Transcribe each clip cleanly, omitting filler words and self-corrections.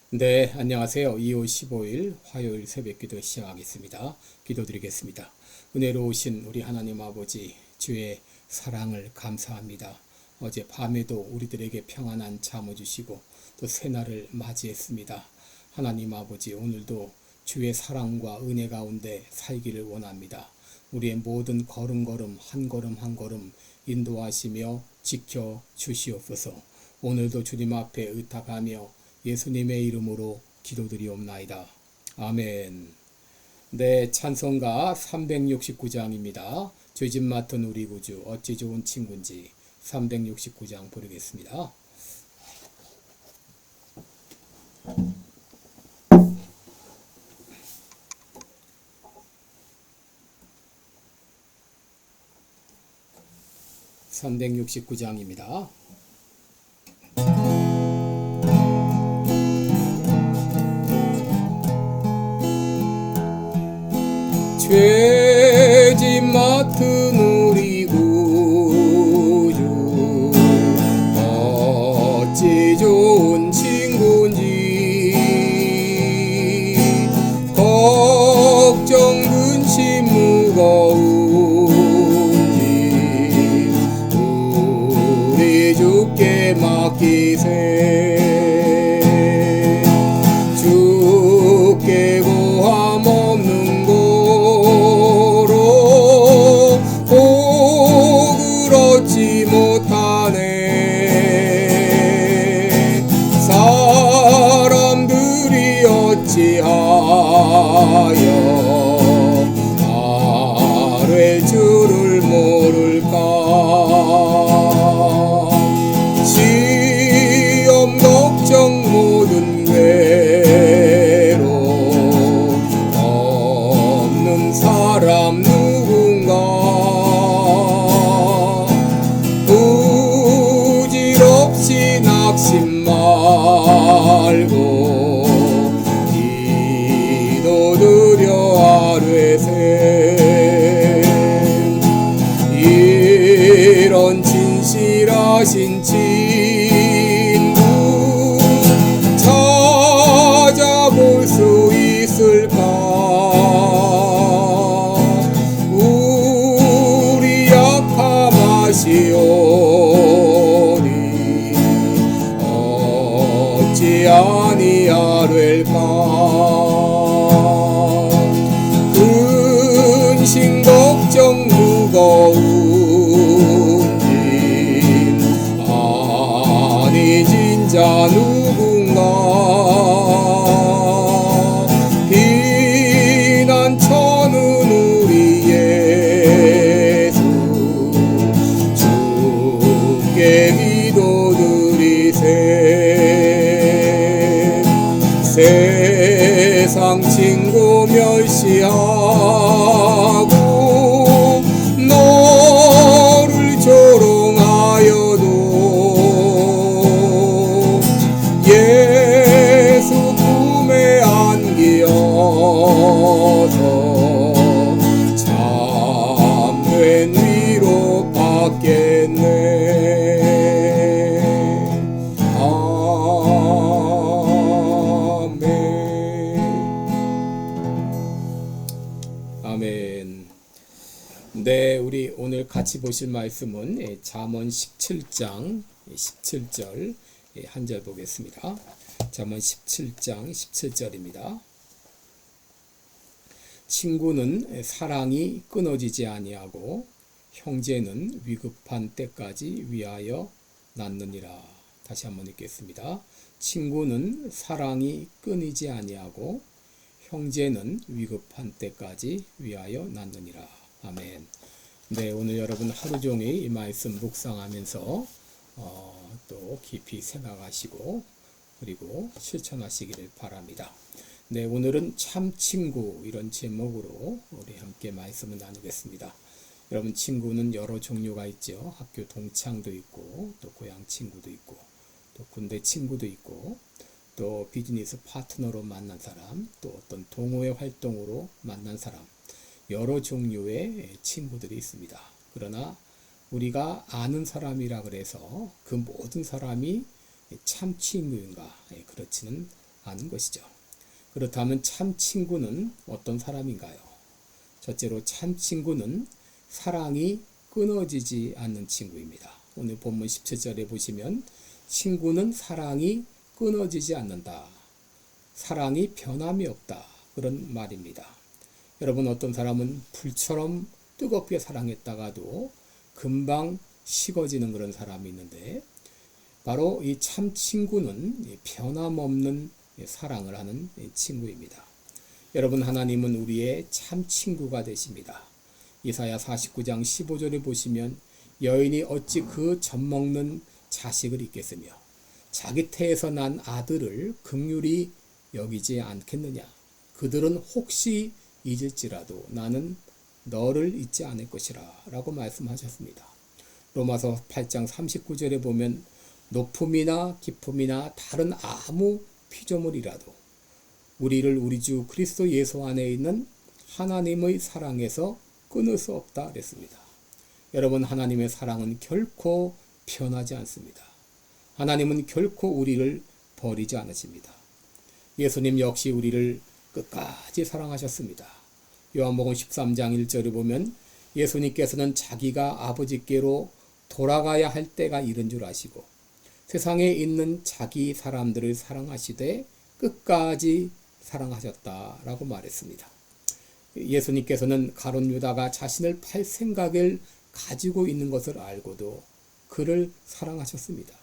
네, 안녕하세요. 2월 15일 화요일 새벽 기도 시작하겠습니다. 기도드리겠습니다. 은혜로우신 우리 하나님 아버지, 주의 사랑을 감사합니다. 어제 밤에도 우리들에게 평안한 잠을 주시고 또 새날을 맞이했습니다. 하나님 아버지, 오늘도 주의 사랑과 은혜 가운데 살기를 원합니다. 우리의 모든 걸음걸음 한 걸음 한 걸음 인도하시며 지켜 주시옵소서. 오늘도 주님 앞에 의탁하며 예수님의 이름으로 기도드리옵나이다. 아멘. 네, 찬송가 369장입니다. 죄짓 맡은 우리 구주 어찌 좋은 친구인지 369장 부르겠습니다. (369장입니다) 죄짓 맡은 우리 구주 어찌 좋은 친구인지 걱정 근심 무거운지 우리 주께 맡기세. 주께 고함 없는 그렇지 못하네. 사람들이 어찌하여 아뢰 줄을 모를까. 시험 걱정 모든 괴로 없는 사람 누군가. 부질없이 낙심 말고 기도드려 아뢰세. 이런 진실하신 친구 찾아볼 수 있을까. 우리 약함하시오니 어찌 아니하될까. 근심 걱정 무거운지 아니 진짜 누군가. 비난처는 우리 예수 주께 기도드리세. 세상 친구 멸시하고 너를 조롱하여도 예수 품에 안기어서 참된 위로 받겠네. 아멘. 네, 우리 오늘 같이 보실 말씀은 잠언 17장 17절 한 절 보겠습니다. 잠언 17장 17절입니다. 친구는 사랑이 끊어지지 아니하고 형제는 위급한 때까지 위하여 낳느니라. 다시 한번 읽겠습니다. 친구는 사랑이 끊이지 아니하고 형제는 위급한 때까지 위하여 낳느니라. 아멘. 네, 오늘 여러분 하루 종일 이 말씀 묵상하면서 또 깊이 생각하시고 그리고 실천하시기를 바랍니다. 네, 오늘은 참 친구 이런 제목으로 우리 함께 말씀을 나누겠습니다. 여러분, 친구는 여러 종류가 있죠. 학교 동창도 있고 또 고향 친구도 있고 또 군대 친구도 있고 또 비즈니스 파트너로 만난 사람, 또 어떤 동호회 활동으로 만난 사람, 여러 종류의 친구들이 있습니다. 그러나 우리가 아는 사람이라 그래서 그 모든 사람이 참 친구인가? 그렇지는 하는 것이죠. 그렇다면 참 친구는 어떤 사람인가요? 첫째로 참 친구는 사랑이 끊어지지 않는 친구입니다. 오늘 본문 17절에 보시면 친구는 사랑이 끊어지지 않는다. 사랑이 변함이 없다. 그런 말입니다. 여러분, 어떤 사람은 불처럼 뜨겁게 사랑했다가도 금방 식어지는 그런 사람이 있는데 바로 이 참 친구는 변함없는 사랑을 하는 친구입니다. 여러분, 하나님은 우리의 참 친구가 되십니다. 이사야 49장 15절에 보시면 여인이 어찌 그 젖먹는 자식을 잊겠으며 자기 태에서 난 아들을 긍휼히 여기지 않겠느냐. 그들은 혹시 잊을지라도 나는 너를 잊지 않을 것이라 라고 말씀하셨습니다. 로마서 8장 39절에 보면 높음이나 깊음이나 다른 아무 피조물이라도 우리를 우리 주 그리스도 예수 안에 있는 하나님의 사랑에서 끊을 수 없다 그랬습니다. 여러분, 하나님의 사랑은 결코 변하지 않습니다. 하나님은 결코 우리를 버리지 않으십니다. 예수님 역시 우리를 끝까지 사랑하셨습니다. 요한복음 13장 1절에 보면 예수님께서는 자기가 아버지께로 돌아가야 할 때가 이른 줄 아시고 세상에 있는 자기 사람들을 사랑하시되 끝까지 사랑하셨다라고 말했습니다. 예수님께서는 가룟 유다가 자신을 팔 생각을 가지고 있는 것을 알고도 그를 사랑하셨습니다.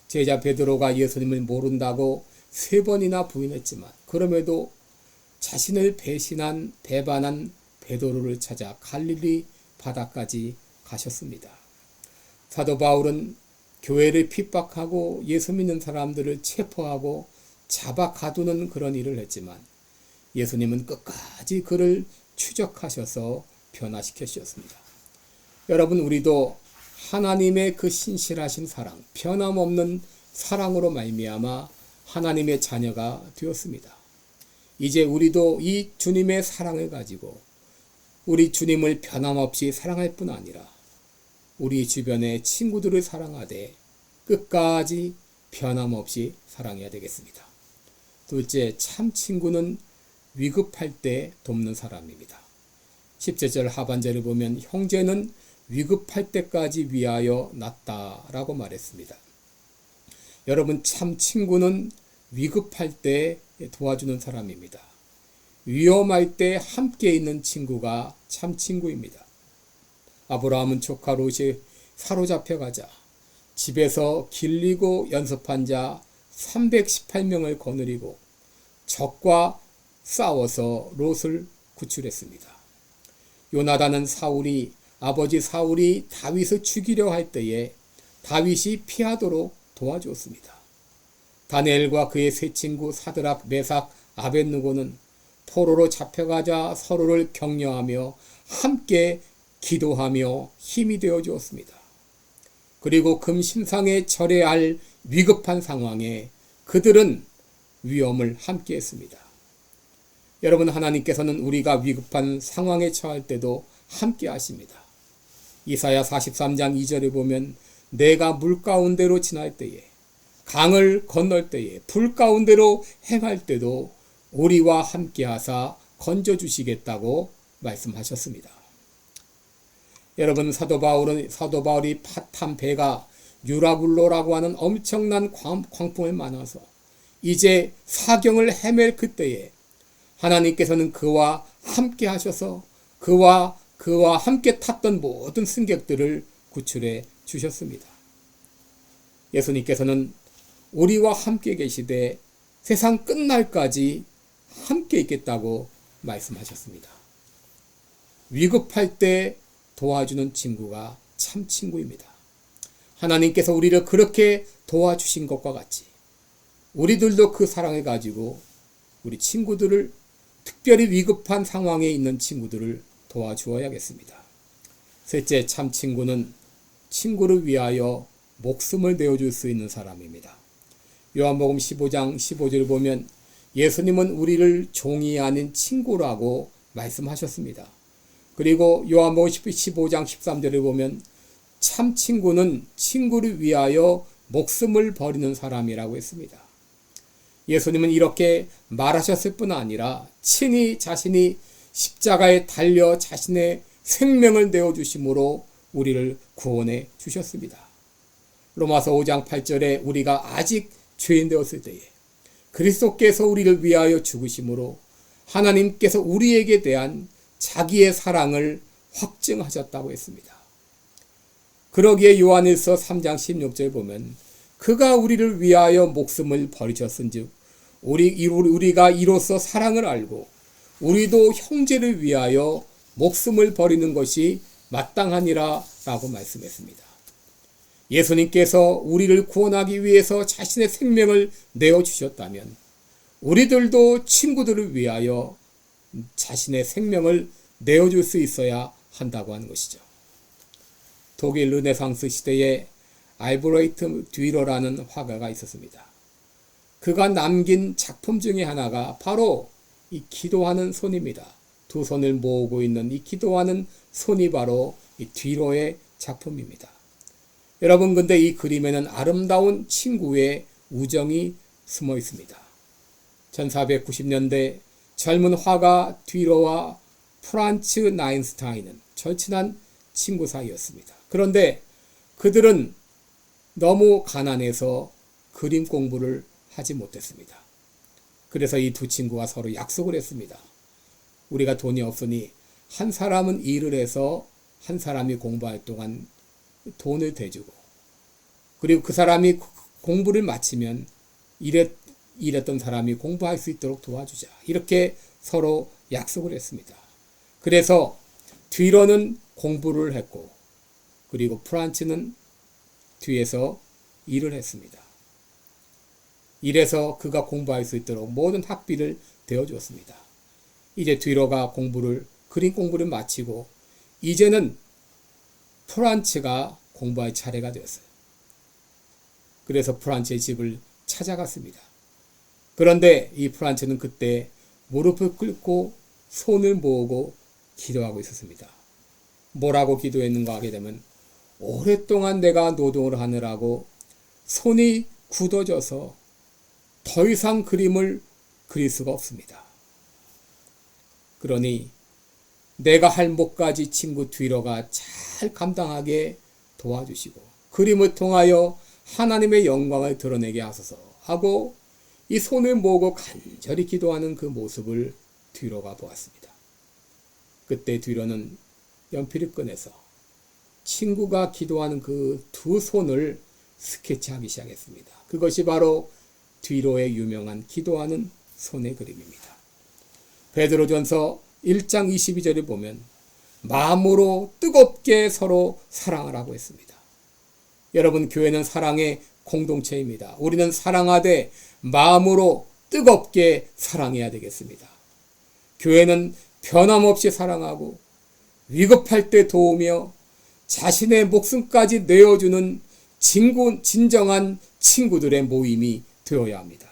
제자 베드로가 예수님을 모른다고 3번이나 부인했지만 그럼에도 자신을 배반한 베드로를 찾아 갈릴리 바다까지 가셨습니다. 사도 바울은 교회를 핍박하고 예수 믿는 사람들을 체포하고 잡아 가두는 그런 일을 했지만 예수님은 끝까지 그를 추적하셔서 변화시켜 주셨습니다. 여러분, 우리도 하나님의 그 신실하신 사랑, 변함없는 사랑으로 말미암아 하나님의 자녀가 되었습니다. 이제 우리도 이 주님의 사랑을 가지고 우리 주님을 변함없이 사랑할 뿐 아니라 우리 주변의 친구들을 사랑하되 끝까지 변함없이 사랑해야 되겠습니다. 둘째, 참 친구는 위급할 때 돕는 사람입니다. 17절 하반절을 보면 형제는 위급할 때까지 위하여 낫다라고 말했습니다. 여러분, 참 친구는 위급할 때 도와주는 사람입니다. 위험할 때 함께 있는 친구가 참 친구입니다. 아브라함은 조카 롯이 사로잡혀 가자 집에서 길리고 연습한 자 318명을 거느리고 적과 싸워서 롯을 구출했습니다. 요나단은 아버지 사울이 다윗을 죽이려 할 때에 다윗이 피하도록 도와주었습니다. 다니엘과 그의 세 친구 사드락, 메삭, 아벳느고는 포로로 잡혀가자 서로를 격려하며 함께 기도하며 힘이 되어 주었습니다. 그리고 금심상에 절해야 할 위급한 상황에 그들은 위험을 함께 했습니다. 여러분, 하나님께서는 우리가 위급한 상황에 처할 때도 함께 하십니다. 이사야 43장 2절에 보면 내가 물 가운데로 지날 때에 강을 건널 때에 불 가운데로 행할 때도 우리와 함께 하사 건져주시겠다고 말씀하셨습니다. 여러분, 사도 바울이 팥한 배가 유라굴로라고 하는 엄청난 광풍을 만나서 이제 사경을 헤맬 그때에 하나님께서는 그와 함께 하셔서 그와 함께 탔던 모든 승객들을 구출해 주셨습니다. 예수님께서는 우리와 함께 계시되 세상 끝날까지 함께 있겠다고 말씀하셨습니다. 위급할 때 도와주는 친구가 참 친구입니다. 하나님께서 우리를 그렇게 도와주신 것과 같이 우리들도 그 사랑을 가지고 우리 친구들을, 특별히 위급한 상황에 있는 친구들을 도와주어야겠습니다. 셋째, 참 친구는 친구를 위하여 목숨을 내어줄 수 있는 사람입니다. 요한복음 15장 15절을 보면 예수님은 우리를 종이 아닌 친구라고 말씀하셨습니다. 그리고 요한복음 15장 13절을 보면 참 친구는 친구를 위하여 목숨을 버리는 사람이라고 했습니다. 예수님은 이렇게 말하셨을 뿐 아니라 친히 자신이 십자가에 달려 자신의 생명을 내어주심으로 우리를 구원해 주셨습니다. 로마서 5장 8절에 우리가 아직 죄인 되었을 때에 그리스도께서 우리를 위하여 죽으심으로 하나님께서 우리에게 대한 자기의 사랑을 확증하셨다고 했습니다. 그러기에 요한일서 3장 16절 보면 그가 우리를 위하여 목숨을 버리셨은즉 우리가 이로써 사랑을 알고 우리도 형제를 위하여 목숨을 버리는 것이 마땅하니라 라고 말씀했습니다. 예수님께서 우리를 구원하기 위해서 자신의 생명을 내어주셨다면 우리들도 친구들을 위하여 자신의 생명을 내어줄 수 있어야 한다고 하는 것이죠. 독일 르네상스 시대에 알브레히트 듀러라는 화가가 있었습니다. 그가 남긴 작품 중에 하나가 바로 이 기도하는 손입니다. 두 손을 모으고 있는 이 기도하는 손이 바로 이 듀러의 작품입니다. 여러분, 근데 이 그림에는 아름다운 친구의 우정이 숨어 있습니다. 1490년대 젊은 화가 듀러와 프란츠 나인스타인은 절친한 친구 사이였습니다. 그런데 그들은 너무 가난해서 그림 공부를 하지 못했습니다. 그래서 이 두 친구가 서로 약속을 했습니다. 우리가 돈이 없으니 한 사람은 일을 해서 한 사람이 공부할 동안 돈을 대주고, 그리고 그 사람이 공부를 마치면 일했던 사람이 공부할 수 있도록 도와주자. 이렇게 서로 약속을 했습니다. 그래서 듀러는 공부를 했고, 그리고 프란츠는 뒤에서 일을 했습니다. 이래서 그가 공부할 수 있도록 모든 학비를 대어주었습니다. 이제 듀러가 그림 공부를 마치고 이제는 프란츠가 공부할 차례가 되었어요. 그래서 프란츠의 집을 찾아갔습니다. 그런데 이 프란츠는 그때 무릎을 꿇고 손을 모으고 기도하고 있었습니다. 뭐라고 기도했는가 하게 되면 오랫동안 내가 노동을 하느라고 손이 굳어져서 더 이상 그림을 그릴 수가 없습니다. 그러니 내가 할 몫까지 친구 듀러가 잘 감당하게 도와주시고 그림을 통하여 하나님의 영광을 드러내게 하소서 하고 이 손을 모으고 간절히 기도하는 그 모습을 듀러가 보았습니다. 그때 듀러는 연필을 꺼내서 친구가 기도하는 그 두 손을 스케치하기 시작했습니다. 그것이 바로 듀러의 유명한 기도하는 손의 그림입니다. 베드로전서 1장 22절에 보면 마음으로 뜨겁게 서로 사랑하라고 했습니다. 여러분, 교회는 사랑의 공동체입니다. 우리는 사랑하되 마음으로 뜨겁게 사랑해야 되겠습니다. 교회는 변함없이 사랑하고 위급할 때 도우며 자신의 목숨까지 내어주는 진정한 친구들의 모임이 되어야 합니다.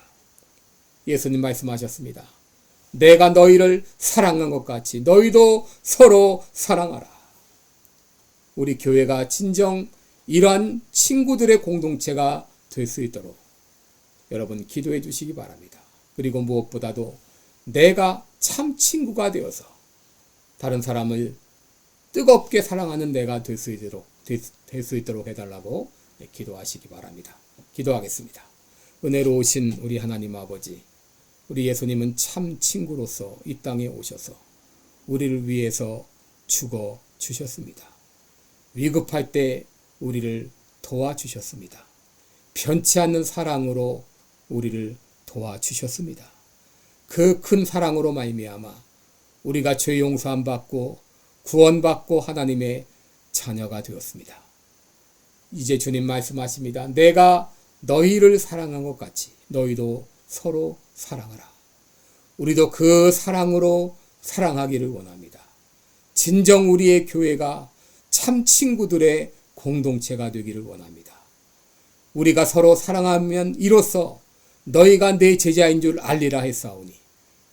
예수님 말씀하셨습니다. 내가 너희를 사랑한 것 같이 너희도 서로 사랑하라. 우리 교회가 진정 이러한 친구들의 공동체가 될 수 있도록 여러분 기도해 주시기 바랍니다. 그리고 무엇보다도 내가 참 친구가 되어서 다른 사람을 뜨겁게 사랑하는 내가 될 수 있도록 해달라고 기도하시기 바랍니다. 기도하겠습니다. 은혜로우신 우리 하나님 아버지, 우리 예수님은 참 친구로서 이 땅에 오셔서 우리를 위해서 죽어 주셨습니다. 위급할 때 우리를 도와주셨습니다. 변치 않는 사랑으로 우리를 도와주셨습니다. 그 큰 사랑으로 말미암아 우리가 죄 용서함 받고 구원받고 하나님의 자녀가 되었습니다. 이제 주님 말씀하십니다. 내가 너희를 사랑한 것 같이 너희도 서로 사랑하라. 우리도 그 사랑으로 사랑하기를 원합니다. 진정 우리의 교회가 참 친구들의 공동체가 되기를 원합니다. 우리가 서로 사랑하면 이로써 너희가 내 제자인 줄 알리라 했사오니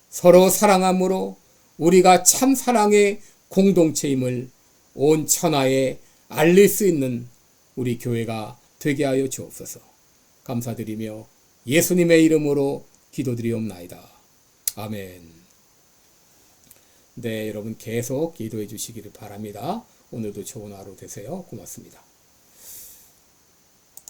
서로 사랑함으로 우리가 참 사랑의 공동체임을 온 천하에 알릴 수 있는 우리 교회가 되게 하여 주옵소서. 감사드리며 예수님의 이름으로 기도드리옵나이다. 아멘. 네, 여러분 계속 기도해 주시기를 바랍니다. 오늘도 좋은 하루 되세요. 고맙습니다.